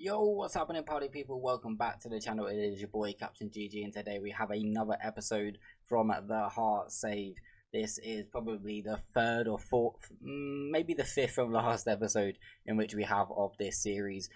Yo, what's happening, party people? Welcome back to the channel. It is your boy Captain GG, and today we have another episode from the Heart Save. This is probably the third or fourth, maybe the fifth from last episode in which we have of this series.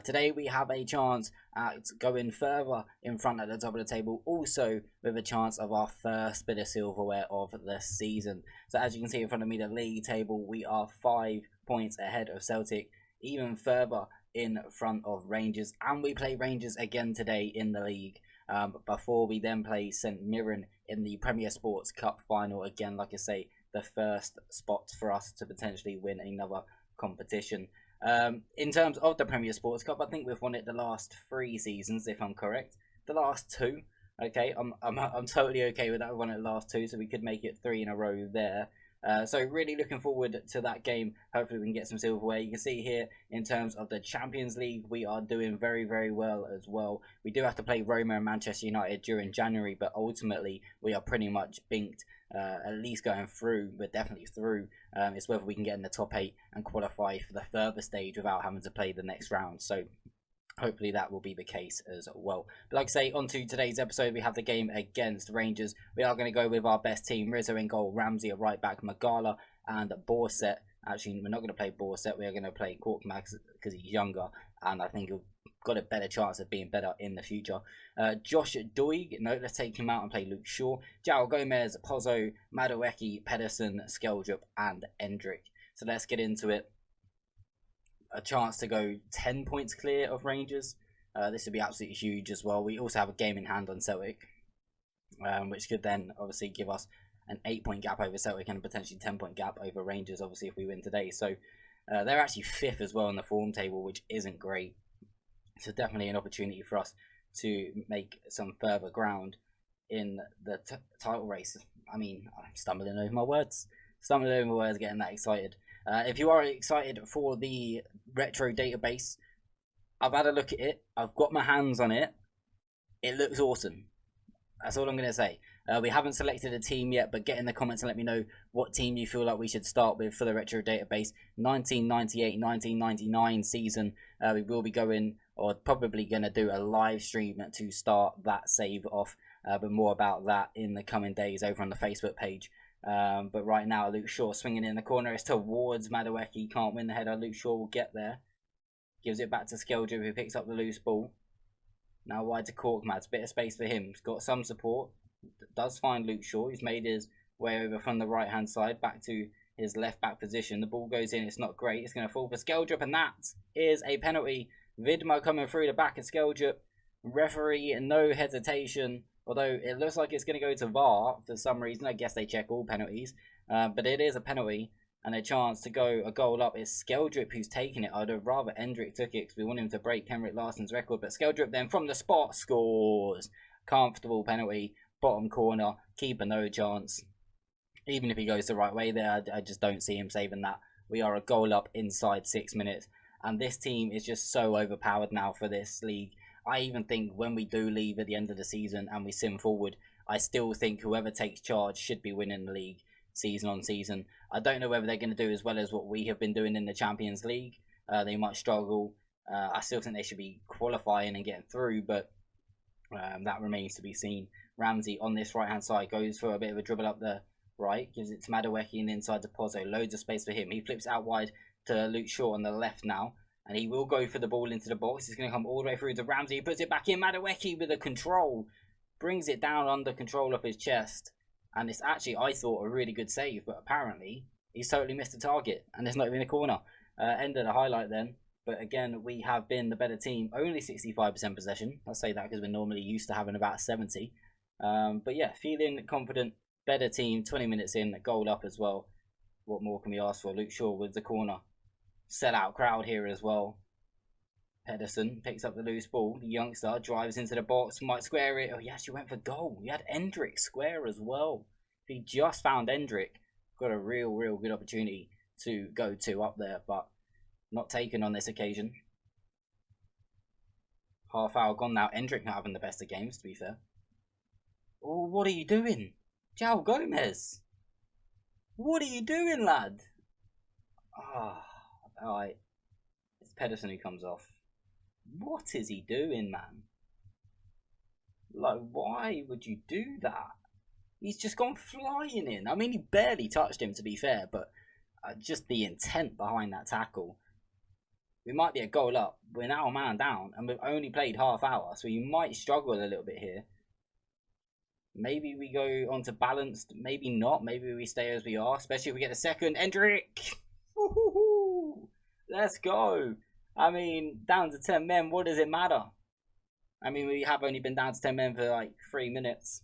Today we have a chance at going further in front at the top of the table, also with a chance of our first bit of silverware of the season. So as you can see in front of me, the league table, we are 5 points ahead of Celtic, even further in front of Rangers, and we play Rangers again today in the league before we then play St Mirren in the Premier Sports Cup final. Again, like I say, the first spot for us to potentially win another competition. In terms of the Premier Sports Cup, I think we've won it the last 3 seasons, if I'm correct. The last 2, okay, I'm totally okay with that. We won it the last 2, so we could make it 3 in a row there. So really looking forward to that game. Hopefully we can get some silverware. You can see here in terms of the Champions League, we are doing very, very well as well. We do have to play Roma and Manchester United during January, but ultimately we are pretty much binked, at least going through. We're definitely through. It's whether we can get in the top 8 and qualify for the further stage without having to play the next round. So hopefully that will be the case as well. But like I say, on to today's episode, we have the game against Rangers. We are going to go with our best team: Rizzo in goal, Ramsey at right back, Magala and Borset. Actually, we're not going to play Borset. We are going to play Korkmaz because he's younger, and I think he'll got a better chance of being better in the future. Josh Doig, no, let's take him out and play Luke Shaw. João Gomez, Pozzo, Madueke, Pedersen, Skeldrup and Endrick. So let's get into it. A chance to go 10 points clear of Rangers. This would be absolutely huge as well. We also have a game in hand on Celtic, which could then obviously give us an 8-point gap over Celtic and a potentially 10-point gap over Rangers, obviously, if we win today. So they're actually 5th as well in the form table, which isn't great. So definitely an opportunity for us to make some further ground in the title race. I mean, I'm stumbling over my words. Getting that excited. If you are excited for the retro database, I've had a look at it. I've got my hands on it. It looks awesome. That's all I'm going to say. We haven't selected a team yet, but get in the comments and let me know what team you feel like we should start with for the retro database. 1998-1999 season. We will be going, or probably going to do a live stream to start that save off. But more about that in the coming days over on the Facebook page. But right now, Luke Shaw swinging in the corner. It's towards Madueke. Can't win the header. Luke Shaw will get there. Gives it back to Skeldrup, who picks up the loose ball. Now wide to Korkmaz. Bit of space for him. He's got some support. Does find Luke Shaw. He's made his way over from the right-hand side back to his left-back position. The ball goes in. It's not great. It's going to fall for Skeldrup, and that is a penalty. Vidma coming through the back of Skeldrup. Referee, no hesitation. Although it looks like it's going to go to VAR for some reason. I guess they check all penalties. But it is a penalty. And a chance to go a goal up. It's Skeldrup who's taking it. I'd have rather Endrick took it because we want him to break Henrik Larsson's record. But Skeldrup then from the spot scores. Comfortable penalty. Bottom corner. Keeper no chance. Even if he goes the right way there, I just don't see him saving that. We are a goal up inside 6 minutes. And this team is just so overpowered now for this league. I even think when we do leave at the end of the season and we sim forward, I still think whoever takes charge should be winning the league season on season. I don't know whether they're going to do as well as what we have been doing in the Champions League. They might struggle. I still think they should be qualifying and getting through, but that remains to be seen. Ramsey on this right-hand side goes for a bit of a dribble up the right, gives it to Madueke and inside to Pozzo. Loads of space for him. He flips out wide to Luke Shaw on the left now. And he will go for the ball into the box. He's going to come all the way through to Ramsey. He puts it back in. Madueke with a control. Brings it down under control of his chest. And it's actually, I thought, a really good save. But apparently, he's totally missed the target. And it's not even a corner. End of the highlight then. But again, we have been the better team. Only 65% possession. I'll say that because we're normally used to having about 70. But yeah, feeling confident. Better team. 20 minutes in. Goal up as well. What more can we ask for? Luke Shaw with the corner. Sell-out crowd here as well. Pedersen picks up the loose ball. The youngster drives into the box, might square it. Oh, he actually went for goal. He had Endrick square as well. If he just found Endrick, got a real good opportunity to go 2 up there, but not taken on this occasion. Half hour gone now. Endrick not having the best of games, to be fair. Oh, what are you doing? João Gomez. What are you doing, lad? Ah. Alright, it's Pedersen who comes off. What is he doing, man? Like, why would you do that? He's just gone flying in. I mean, he barely touched him, to be fair, but just the intent behind that tackle. We might be a goal up. We're now a man down, and we've only played half hour, so we might struggle a little bit here. Maybe we go on to balanced, maybe not. Maybe we stay as we are, especially if we get a second. Hendrick! Let's go. I mean, down to 10 men, what does it matter? I mean, we have only been down to 10 men for like 3 minutes.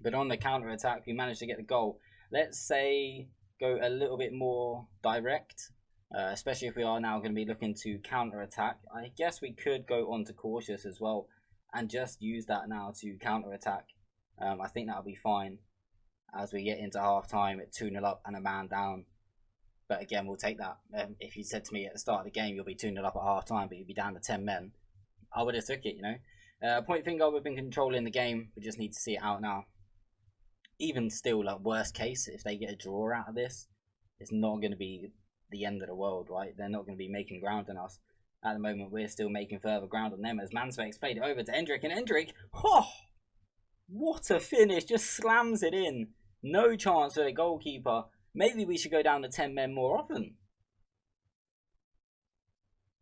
But on the counter-attack, we managed to get the goal. Let's say go a little bit more direct. Especially if we are now going to be looking to counter-attack. I guess we could go on to cautious as well. And just use that now to counter-attack. I think that'll be fine. As we get into half-time at 2-0 up and a man down. But again, we'll take that. If you said to me at the start of the game, you'll be 2-0 up at half-time, but you'll be down to 10 men. I would have took it, you know. Point finger, we've been controlling the game. We just need to see it out now. Even still, like, worst case, if they get a draw out of this, it's not going to be the end of the world, right? They're not going to be making ground on us. At the moment, we're still making further ground on them as Mansbeck's played it over to Hendrick, and Hendrick, oh, what a finish, just slams it in. No chance for the goalkeeper. Maybe we should go down to 10 men more often.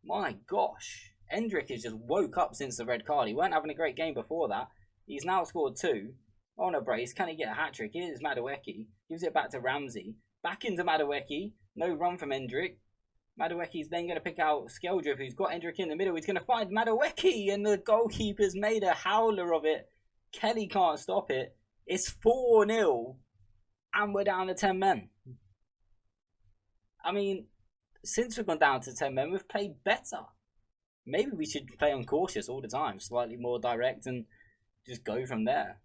My gosh. Hendrick has just woke up since the red card. He weren't having a great game before that. He's now scored 2. On a brace. Can he get a hat-trick? Here's Madueke. Gives it back to Ramsey. Back into Madueke. No run from Hendrick. Madueke's then going to pick out Skeldriff, who's got Hendrick in the middle. He's going to find Madueke, and the goalkeeper's made a howler of it. Kelly can't stop it. It's 4-0, and we're down to 10 men. I mean, since we've gone down to 10 men, we've played better. Maybe we should play on cautious all the time, slightly more direct, and just go from there.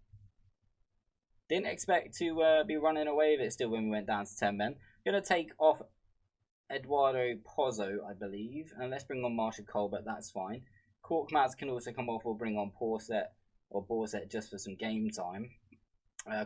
Didn't expect to be running away with it still when we went down to 10 men. Going to take off Eduardo Pozzo, I believe. And let's bring on Marshall Colbert, that's fine. Korkmaz can also come off or bring on Borset just for some game time.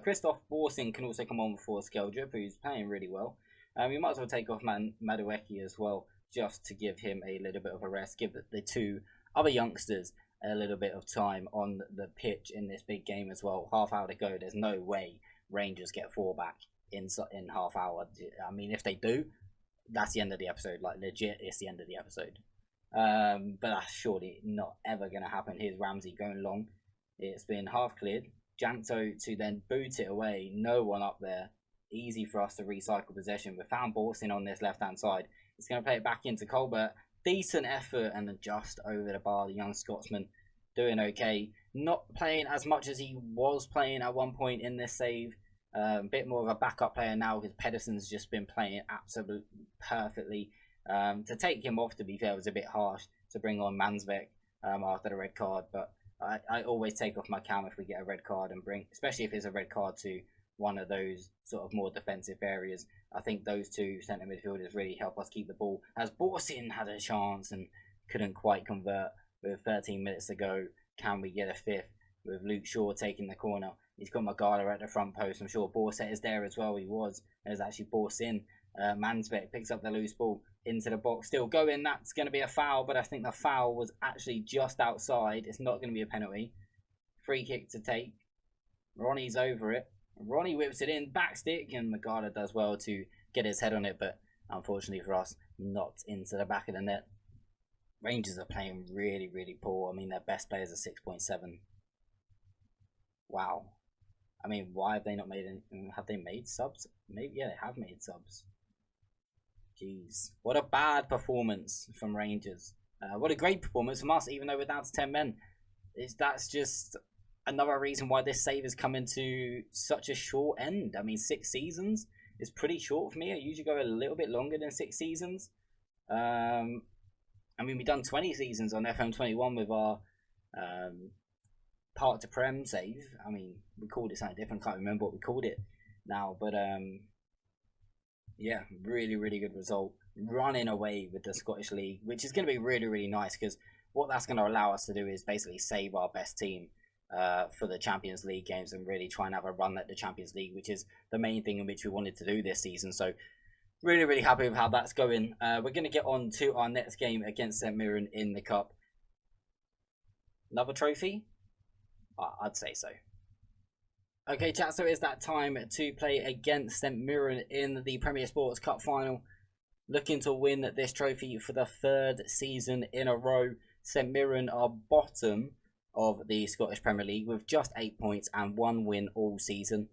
Christoph Borsing can also come on for Skeldriff, who's playing really well. We might as well take off Madueke as well, just to give him a little bit of a rest. Give the 2 other youngsters a little bit of time on the pitch in this big game as well. Half hour to go. There's no way Rangers get 4 back in half hour. I mean, if they do, that's the end of the episode. Like, legit, it's the end of the episode. But that's surely not ever going to happen. Here's Ramsey going long. It's been half cleared. Janto to then boot it away. No one up there. Easy for us to recycle possession. We found Borsin on this left-hand side. It's going to play it back into Colbert. Decent effort and just over the bar. The young Scotsman doing okay. Not playing as much as he was playing at one point in this save. A bit more of a backup player now because Pedersen's just been playing absolutely perfectly. To take him off, to be fair, was a bit harsh to bring on Mansbeck after the red card. But I always take off my cam if we get a red card and bring, especially if it's a red card to one of those sort of more defensive areas. I think those 2 centre midfielders really help us keep the ball. As Borsin had a chance and couldn't quite convert with 13 minutes to go. Can we get a 5th with Luke Shaw taking the corner? He's got Magala at the front post. I'm sure Borset is there as well. He was. There's actually Borsin. Mansbeck picks up the loose ball into the box. Still going. That's going to be a foul, but I think the foul was actually just outside. It's not going to be a penalty. Free kick to take. Ronnie's over it. Ronnie whips it in, back stick, and Magala does well to get his head on it, but unfortunately for us, not into the back of the net. Rangers are playing really, really poor. I mean, their best players are 6.7. Wow. I mean, why have they not made any? Have they made subs? Maybe, yeah, they have made subs. Jeez. What a bad performance from Rangers. What a great performance from us, even though we're down to 10 men. That's just another reason why this save has come into such a short end. I mean, 6 seasons is pretty short for me. I usually go a little bit longer than 6 seasons. I mean, we've done 20 seasons on FM21 with our Park to Prem save. I mean, we called it something different. Can't remember what we called it now. But, yeah, really, really good result. Running away with the Scottish League, which is going to be really, really nice because what that's going to allow us to do is basically save our best team for the Champions League games and really try and have a run at the Champions League, which is the main thing in which we wanted to do this season. So really, really happy with how that's going. We're going to get on to our next game against St Mirren in the Cup. Another trophy? I'd say so. Okay, chat, so it's that time to play against St Mirren in the Premier Sports Cup final. Looking to win this trophy for the 3rd season in a row. St Mirren are bottom of the Scottish Premier League with just 8 points and 1 win all season.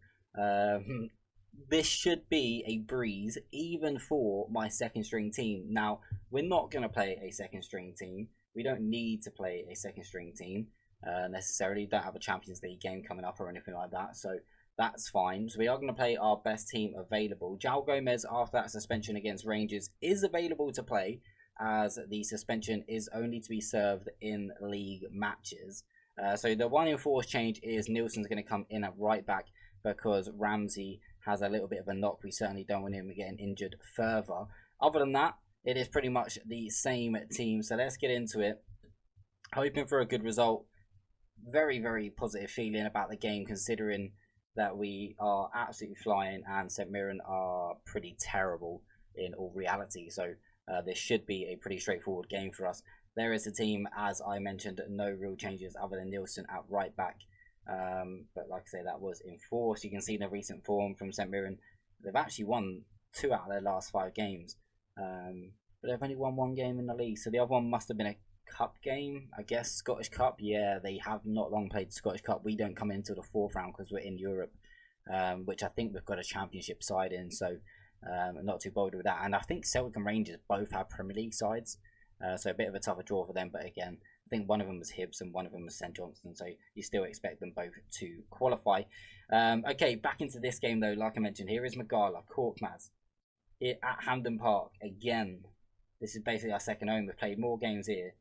This should be a breeze even for my second string team. Now, we're not going to play a second string team. We don't need to play a second string team necessarily. Don't have a Champions League game coming up or anything like that, so that's fine. So we are going to play our best team available. João Gomez, after that suspension against Rangers, is available to play, as the suspension is only to be served in league matches. So the one enforced change is Nielsen's going to come in at right back because Ramsey has a little bit of a knock. We certainly don't want him getting injured further. Other than that, it is pretty much the same team. So let's get into it. Hoping for a good result. Very, very positive feeling about the game, considering that we are absolutely flying and St Mirren are pretty terrible in all reality. So this should be a pretty straightforward game for us. There is a team, as I mentioned, no real changes other than Nielsen at right back. But like I say, that was enforced. You can see the recent form from St Mirren. They've actually won 2 out of their last 5 games. But they've only won 1 game in the league. So the other one must have been a cup game, I guess. Scottish Cup. Yeah, they have not long played the Scottish Cup. We don't come into the 4th round because we're in Europe, which I think we've got a championship side in. So I'm not too bothered with that. And I think Celtic and Rangers both have Premier League sides. So a bit of a tougher draw for them. But again, I think one of them was Hibs and one of them was St Johnstone. So you still expect them both to qualify. Okay, back into this game though. Like I mentioned, here is Magala, Korkmaz at Hampden Park again. This is basically our second home. We've played more games here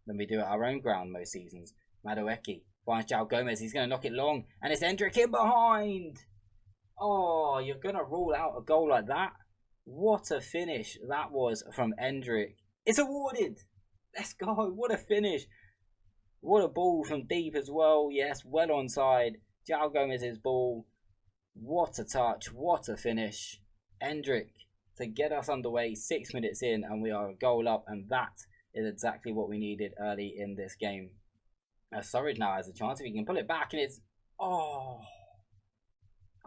than we do at our own ground most seasons. Madueke finds João Gomez. He's going to knock it long. And it's Hendrick in behind. Oh, you're going to rule out a goal like that? What a finish that was from Hendrick. It's awarded. Let's go. What a finish. What a ball from deep as well. Yes, well onside. João Gomez's ball. What a touch. What a finish. Hendrick to get us underway 6 minutes in, and we are a goal up, and that is exactly what we needed early in this game. Surridge now has a chance if he can pull it back, and it's I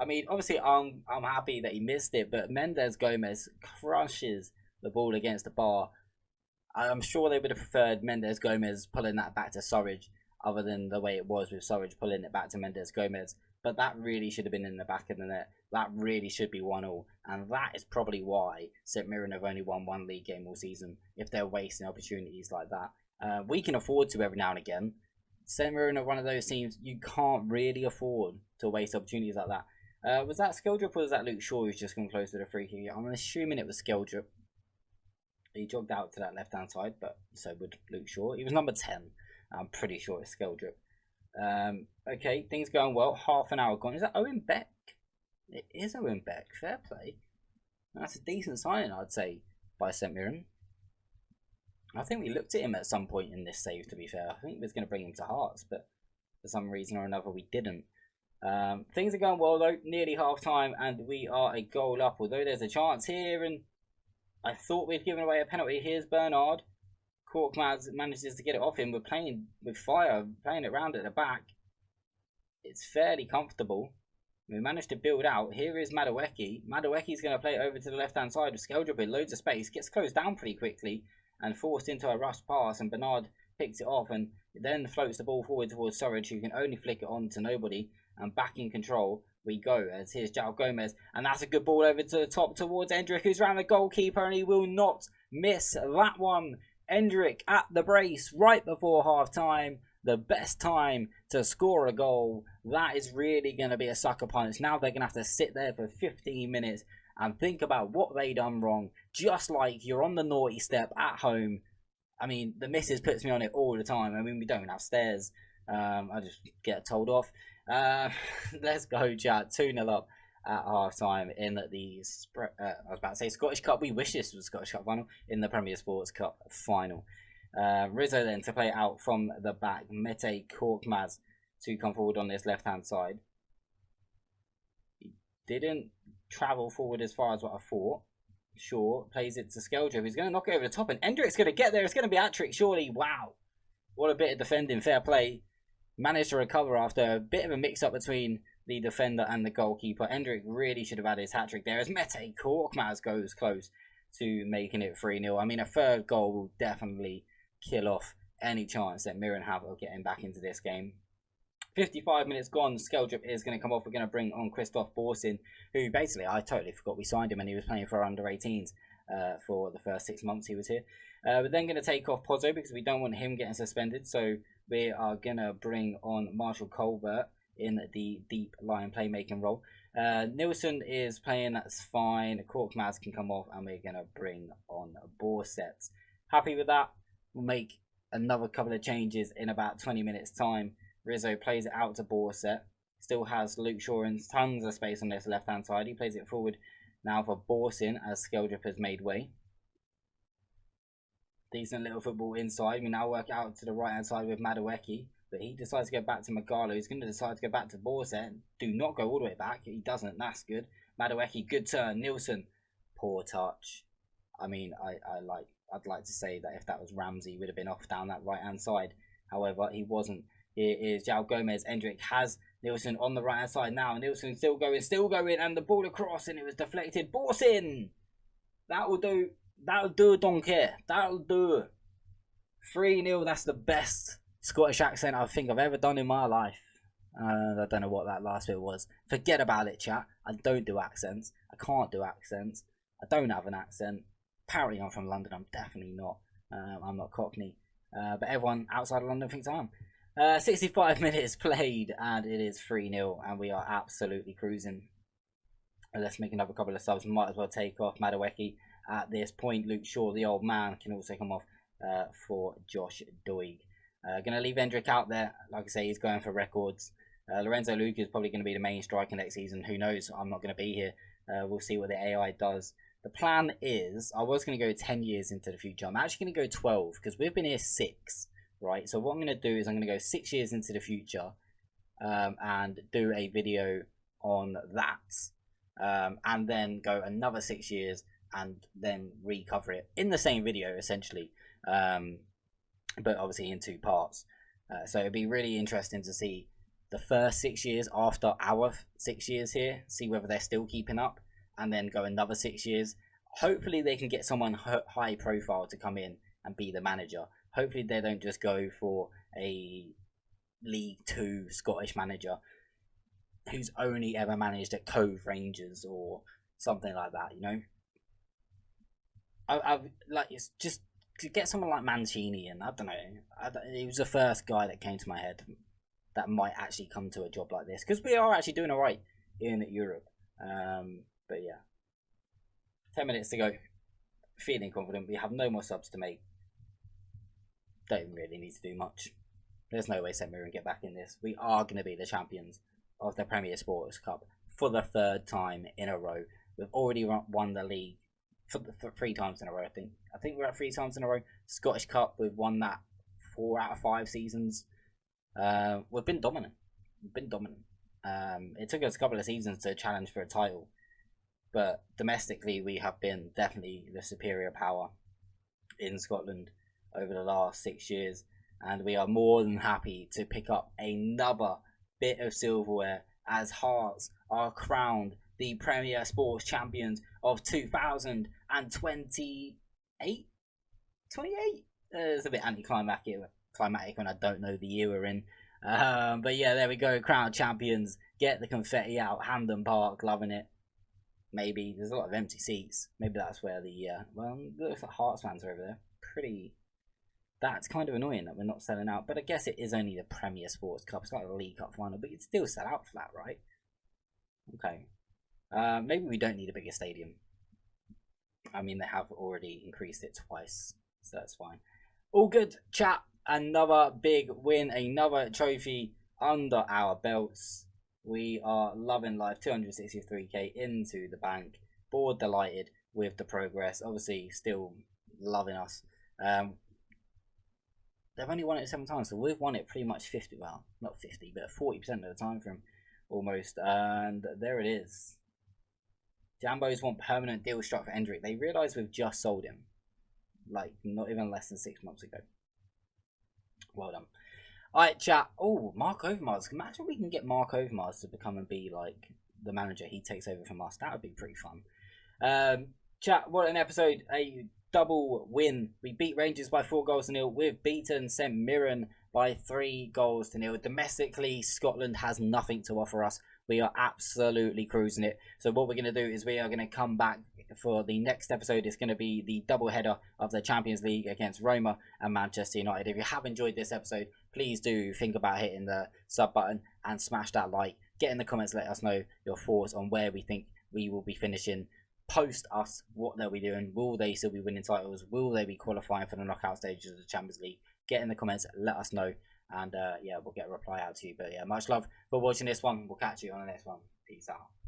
mean, obviously I'm happy that he missed it, but Mendes Gomez crushes the ball against the bar. I'm sure they would have preferred Mendes Gomez pulling that back to Surridge, other than the way it was with Surridge pulling it back to Mendes Gomez. But that really should have been in the back of the net. That really should be 1-1. And that is probably why St Mirren have only won 1 league game all season, if they're wasting opportunities like that. We can afford to every now and again. St Mirren are one of those teams you can't really afford to waste opportunities like that. Was that Skeldrup or was that Luke Shaw who's just come close to the free kick? I'm assuming it was Skeldrup. He jogged out to that left-hand side, but so would Luke Shaw. He was number 10. I'm pretty sure it's Skeldrup. Okay, things going well. Half an hour gone. Is that Owen Beck? It is Owen Beck. Fair play. That's a decent signing, I'd say, by St Mirren. I think we looked at him at some point in this save, to be fair. I think we was going to bring him to Hearts, but for some reason or another we didn't. Things are going well though. Nearly half time, and we are a goal up. Although there's a chance here, and I thought we'd given away a penalty. Here's Bernard. Korkmaz manages to get it off him. We're playing with fire, playing it round at the back. It's fairly comfortable. We managed to build out. Here is Madueke. Madueke's going to play it over to the left-hand side with Skeldrup in loads of space. Gets closed down pretty quickly and forced into a rush pass. And Bernard picks it off and then floats the ball forward towards Surridge, who can only flick it on to nobody. And back in control we go, as here's João Gomez. And that's a good ball over to the top towards Hendrick, who's around the goalkeeper, and he will not miss that one. Hendrick at the brace right before half time. The best time to score a goal. That is really going to be a sucker punch. Now they're going to have to sit there for 15 minutes and think about what they done wrong. Just like you're on the naughty step at home. I mean, the missus puts me on it all the time. I mean, we don't have stairs. I just get told off. Let's go, chat. 2-0 up at half time in the I was about to say Scottish Cup. We wish this was Scottish Cup final. In the Premier Sports Cup final. Rizzo then to play it out from the back. Mete Korkmaz to come forward on this left hand side. He didn't travel forward as far as what I thought. Shaw plays it to Skeldrup. He's going to knock it over the top, and Hendrick's going to get there. It's going to be hat-trick, surely. Wow. What a bit of defending, fair play. Managed to recover after a bit of a mix-up between the defender and the goalkeeper. Endrick really should have had his hat-trick there as Mete Korkmaz goes close to making it 3-0. I mean, a third goal will definitely kill off any chance that Miran have of getting back into this game. 55 minutes gone, Skeldrup is going to come off. We're going to bring on Christoph Borsin, who basically, I totally forgot we signed him and he was playing for under-18s for the first 6 months he was here. We're then going to take off Pozzo because we don't want him getting suspended, so we are going to bring on Marshall Colbert in the deep line playmaking role. Nilsson is playing, that's fine. Korkmaz can come off, and we're going to bring on Borset. Happy with that. We'll make another couple of changes in about 20 minutes time. Rizzo plays it out to Borset. Still has Luke Shaw and tons of space on this left hand side. He plays it forward now for Borsin as Skeldrup has made way. Decent little football inside. We now work out to the right hand side with Madueke, but he decides to go back to Magalo. He's going to decide to go back to Borset. Do not go all the way back. He doesn't. That's good. Madueke, good turn. Nilsson, poor touch. I mean, I'd like to say that if that was Ramsey, he would have been off down that right hand side. However, he wasn't. Here is João Gomez. Endrick has Nilsson on the right hand side now. Nilsson still going, and the ball across, and it was deflected. Borsin! That will do. That'll do, don't care. That'll do. 3-0, that's the best Scottish accent I think I've ever done in my life. I don't know what that last bit was. Forget about it, chat. I don't do accents. I can't do accents. I don't have an accent. Apparently I'm from London. I'm definitely not. I'm not Cockney. But everyone outside of London thinks I am. 65 minutes played, and it is 3-0, and we are absolutely cruising. Let's make another couple of subs. Might as well take off Madueke. At this point, Luke Shaw, the old man, can also come off for Josh Doig. Going to leave Endrick out there. Like I say, he's going for records. Lorenzo Luca is probably going to be the main striker next season. Who knows? I'm not going to be here. We'll see what the AI does. The plan is, I was going to go 10 years into the future. I'm actually going to go 12 because we've been here 6, right? So what I'm going to do is I'm going to go 6 years into the future and do a video on that. And then go another 6 years and then recover it in the same video essentially, but obviously in 2 parts. So it'd be really interesting to see the first 6 years after our 6 years here, see whether they're still keeping up, and then go another 6 years. Hopefully they can get someone high profile to come in and be the manager. Hopefully they don't just go for a League 2 Scottish manager who's only ever managed at Cove Rangers or something like that, you know. I've like, it's just to get someone like Mancini, and I don't know, he was the first guy that came to my head that might actually come to a job like this, because we are actually doing alright in Europe. But yeah, 10 minutes to go. Feeling confident. We have no more subs to make. Don't really need to do much. There's no way St Mirren get back in this. We are going to be the champions of the Premier Sports Cup for the 3rd time in a row. We've already won the league for 3 times in a row, I think. I think we're at 3 times in a row. Scottish Cup, we've won that 4 out of 5 seasons. We've been dominant. It took us a couple of seasons to challenge for a title, but domestically we have been definitely the superior power in Scotland over the last 6 years, and we are more than happy to pick up another bit of silverware as Hearts are crowned the Premier Sports Champions of 2028. It's a bit anticlimactic when I don't know the year we're in. But yeah, there we go. Crown champions. Get the confetti out. Hampden Park, loving it. Maybe there's a lot of empty seats. Maybe that's where the well, looks like Hearts fans are over there. Pretty. That's kind of annoying that we're not selling out. But I guess it is only the Premier Sports Cup. It's like the League Cup final, but you'd still sell out for that, right? Okay. Maybe we don't need a bigger stadium. I mean, they have already increased it twice, so that's fine. All good, chat. Another big win, another trophy under our belts. We are loving life. 263k into the bank. Bored delighted with the progress. Obviously, still loving us. They've only won it 7 times, so we've won it pretty much 50. Well, not 50, but 40% of the time from almost. And there it is. Jambos want permanent deal struck for Endrick. They realise we've just sold him, like not even less than 6 months ago. Well done. Alright, chat. Oh, Mark Overmars. Imagine we can get Mark Overmars to become and be like the manager. He takes over from us. That would be pretty fun. Chat, what an episode. A double win. We beat Rangers by 4-0. We've beaten St Mirren by 3-0. Domestically, Scotland has nothing to offer us. We are absolutely cruising it. So what we're going to do is we are going to come back for the next episode. It's going to be the double header of the Champions League against Roma and Manchester United. If you have enjoyed this episode, please do think about hitting the sub button and smash that like. Get in the comments, let us know your thoughts on where we think we will be finishing. Post us what they'll be doing. Will they still be winning titles? Will they be qualifying for the knockout stages of the Champions League? Get in the comments, let us know, and yeah, we'll get a reply out to you. But yeah, much love for watching this one. We'll catch you on the next one. Peace out.